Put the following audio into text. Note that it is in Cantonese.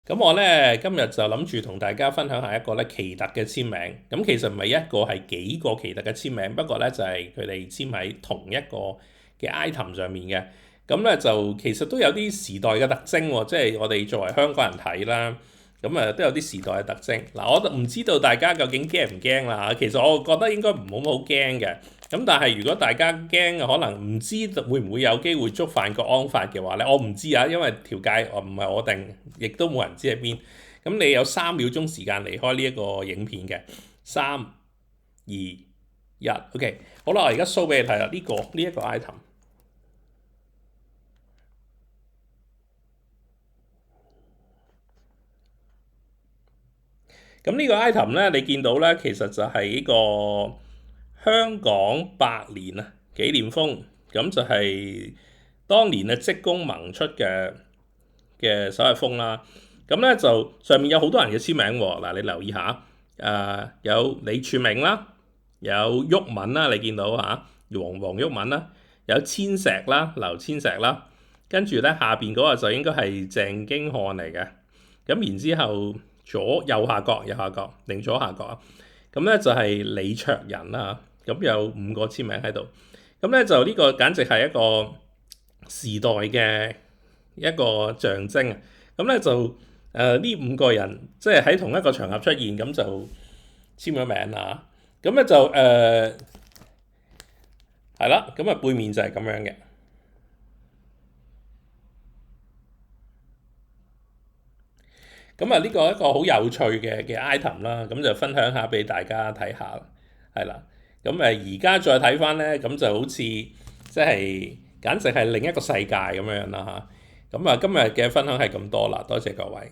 咁我咧今日就諗住同大家分享下一個咧奇特嘅簽名。咁其實唔係一個，係幾個奇特嘅簽名。不過咧就係佢哋簽喺同一個嘅 item 上面嘅。咁咧就其實都有啲時代嘅特徵喎，即係我哋作為香港人睇啦，咁都有啲時代嘅特徵。嗱，我都唔知道大家究竟驚唔驚啦。其實我覺得應該唔好驚嘅。咁但係如果大家驚，可能唔知會唔會有機會觸犯國安法嘅話咧，我唔知啊，因為條界唔係我定，亦都冇人知喺邊。咁你有3秒鐘時間離開呢一個影片嘅，3、2、1，OK，好啦，我而家 show 俾你睇啦，呢一個 item。咁呢個 item 咧，你見到咧，其實就係呢個香港百年啊紀念風，咁就係當年嘅職工盟出嘅首日風啦。咁咧就上面有好多人嘅簽名喎。嗱，你留意下，有李柱銘啦，有毓民啦，你見到嚇黃毓民啦，有千石啦，劉千石啦，跟住咧下邊嗰個就應該係鄭經翰嚟嘅。咁然之後右下角定左下角啊，咁咧就係李卓人啦。咁有5個簽名喺度。咁咧就呢個簡直係一個時代嘅一個象徵啊！咁咧就呢5個人即係喺同一個場合出現，咁就簽咗名啦。咁咧就係啦，咁背面就係咁樣嘅。咁呢個一個好有趣嘅 item 啦，咁就分享下俾大家睇下，係啦。咁而家再睇翻咧，咁就好似即係簡直係另一個世界咁樣啦嚇。咁今日嘅分享係咁多啦，多謝各位。